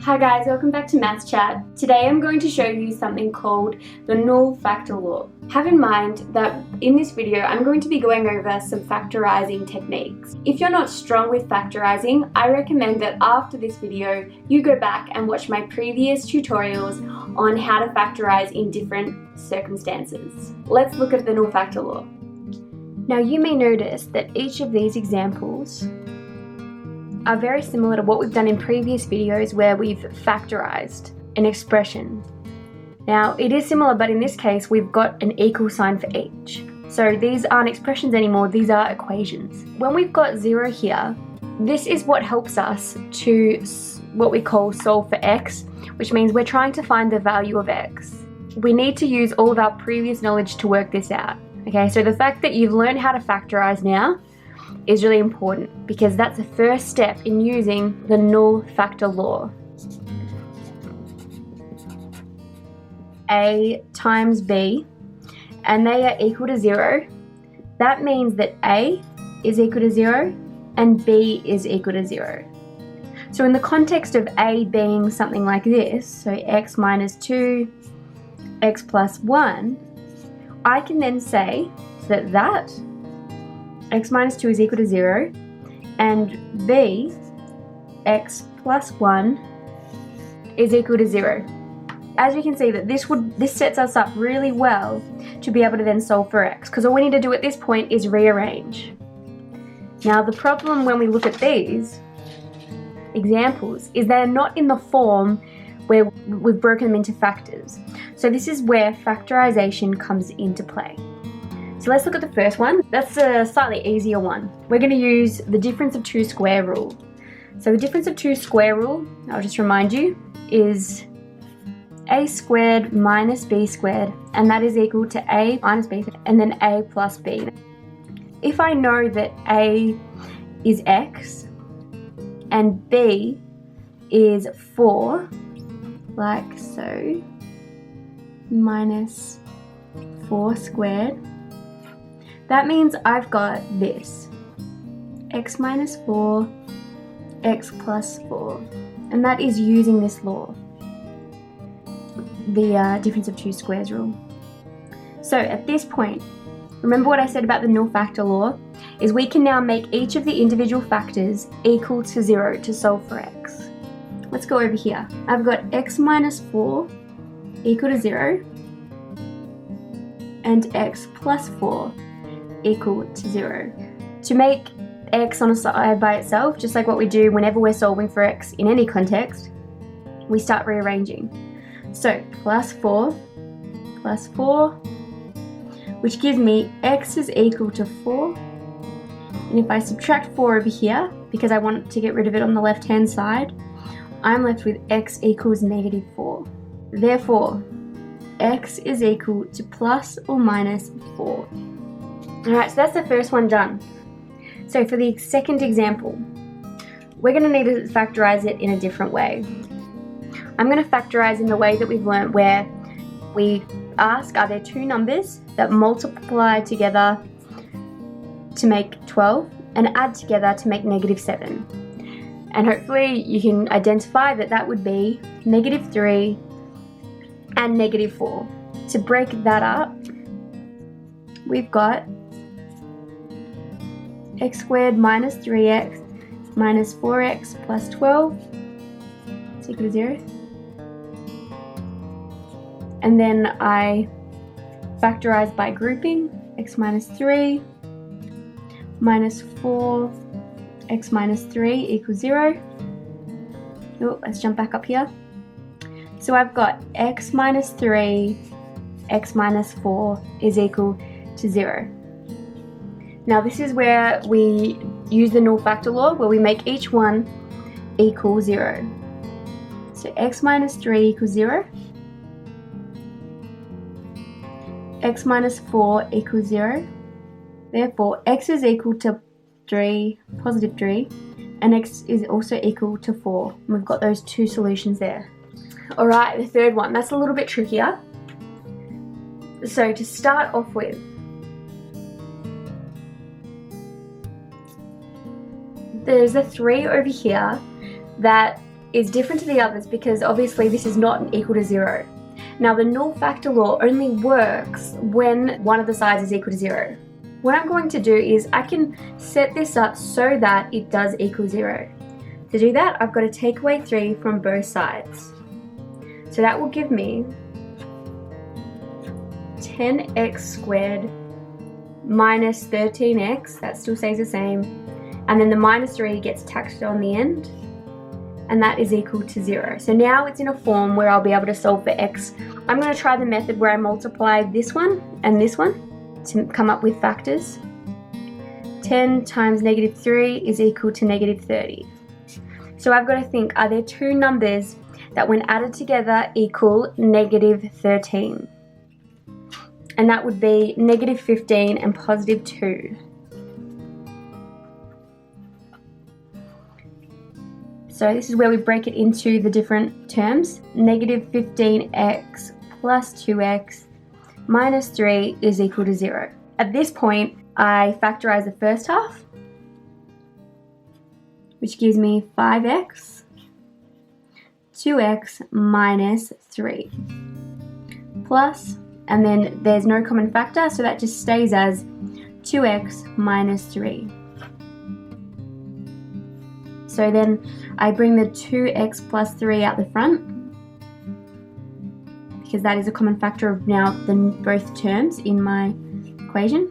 Hi guys, welcome back to Maths Chat. Today I'm going to show you something called the Null Factor Law. Have in mind that in this video I'm going to be going over some factorising techniques. If you're not strong with factorising, I recommend that after this video you go back and watch my previous tutorials on how to factorise in different circumstances. Let's look at the Null Factor Law. Now you may notice that each of these examples are very similar to what we've done in previous videos where we've factorised an expression. Now it is similar, but in this case we've got an equal sign for each. So these aren't expressions anymore, these are equations. When we've got 0 here, this is what helps us to what we call solve for x, which means we're trying to find the value of x. We need to use all of our previous knowledge to work this out. Okay, so the fact that you've learned how to factorise now is really important because that's the first step in using the Null Factor Law. A times B, and they are equal to 0. That means that A is equal to 0 and B is equal to 0. So in the context of A being something like this, so x minus 2, x plus 1, I can then say that x minus 2 is equal to 0 and b, x plus 1, is equal to 0. As you can see, that this sets us up really well to be able to then solve for x, because all we need to do at this point is rearrange. Now the problem when we look at these examples is they're not in the form where we've broken them into factors. So this is where factorisation comes into play. So let's look at the first one. That's a slightly easier one. We're going to use the difference of 2 square rule. So the difference of 2 square rule, I'll just remind you, is a squared minus b squared, and that is equal to a minus b and then a plus b. If I know that a is x and b is 4, like so, minus 4 squared, that means I've got this, x minus 4, x plus 4, and that is using this law, the difference of 2 squares rule. So at this point, remember what I said about the Null Factor Law, is we can now make each of the individual factors equal to 0 to solve for x. Let's go over here. I've got x minus 4 equal to 0 and x plus 4 equal to 0. To make x on a side by itself, just like what we do whenever we're solving for x in any context, we start rearranging. So plus 4, which gives me x is equal to 4. And if I subtract 4 over here, because I want to get rid of it on the left hand side, I'm left with x equals negative 4. Therefore, x is equal to plus or minus 4. Alright, so that's the first one done. So for the second example, we're going to need to factorise it in a different way. I'm going to factorise in the way that we've learnt, where we ask, are there two numbers that multiply together to make 12 and add together to make negative 7? And hopefully you can identify that that would be negative 3 and negative 4. To break that up, we've got x squared minus 3x minus 4x plus 12 is equal to 0. And then I factorise by grouping, x minus 3 minus 4 x minus 3 equals 0. Oh, let's jump back up here. So I've got x minus 3, x minus 4 is equal to 0. Now this is where we use the Null Factor Law, where we make each one equal 0. So x minus 3 equals 0, x minus 4 equals 0, therefore x is equal to 3, positive 3, and x is also equal to 4. And we've got those two solutions there. Alright, the third one, that's a little bit trickier. So to start off with, there's a 3 over here that is different to the others because obviously this is not equal to 0. Now the null factor law only works when one of the sides is equal to 0. What I'm going to do is I can set this up so that it does equal 0. To do that, I've got to take away 3 from both sides. So that will give me 10x squared minus 13x, that still stays the same, and then the minus 3 gets tacked on the end, and that is equal to 0. So now it's in a form where I'll be able to solve for x. I'm going to try the method where I multiply this one and this one to come up with factors. 10 times negative 3 is equal to negative 30. So I've got to think, are there two numbers that when added together equal negative 13? And that would be negative 15 and positive 2. So this is where we break it into the different terms. Negative 15x plus 2x minus 3 is equal to 0. At this point, I factorize the first half, which gives me 5x, 2x minus 3, plus, and then there's no common factor, so that just stays as 2x minus 3. So then I bring the 2x plus 3 out the front, because that is a common factor of now both terms in my equation.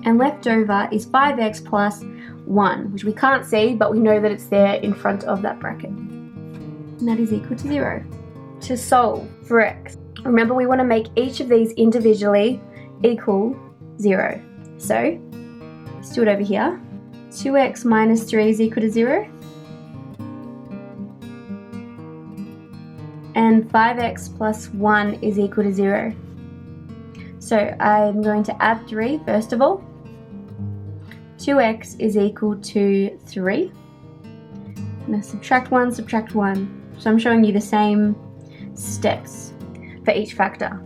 And left over is 5x plus 1, which we can't see, but we know that it's there in front of that bracket. And that is equal to 0. To solve for x, remember we want to make each of these individually equal 0. So, let's do it over here. 2x minus 3 is equal to 0. And 5x plus 1 is equal to 0. So I'm going to add 3 first of all. 2x is equal to 3. I'm going to subtract 1, subtract 1. So I'm showing you the same steps for each factor.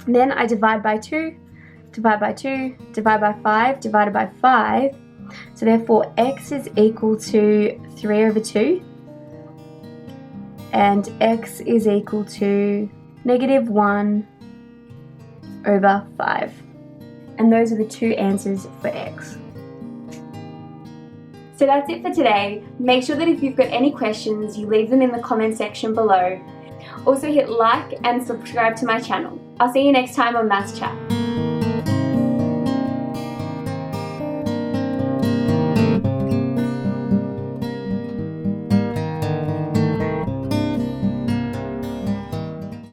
Then I divide by 2, divide by 2, divide by 5, divided by 5. So therefore x is equal to 3 over 2. And x is equal to negative 1 over 5. And those are the two answers for x. So that's it for today. Make sure that if you've got any questions, you leave them in the comment section below. Also hit like and subscribe to my channel. I'll see you next time on Maths Chat.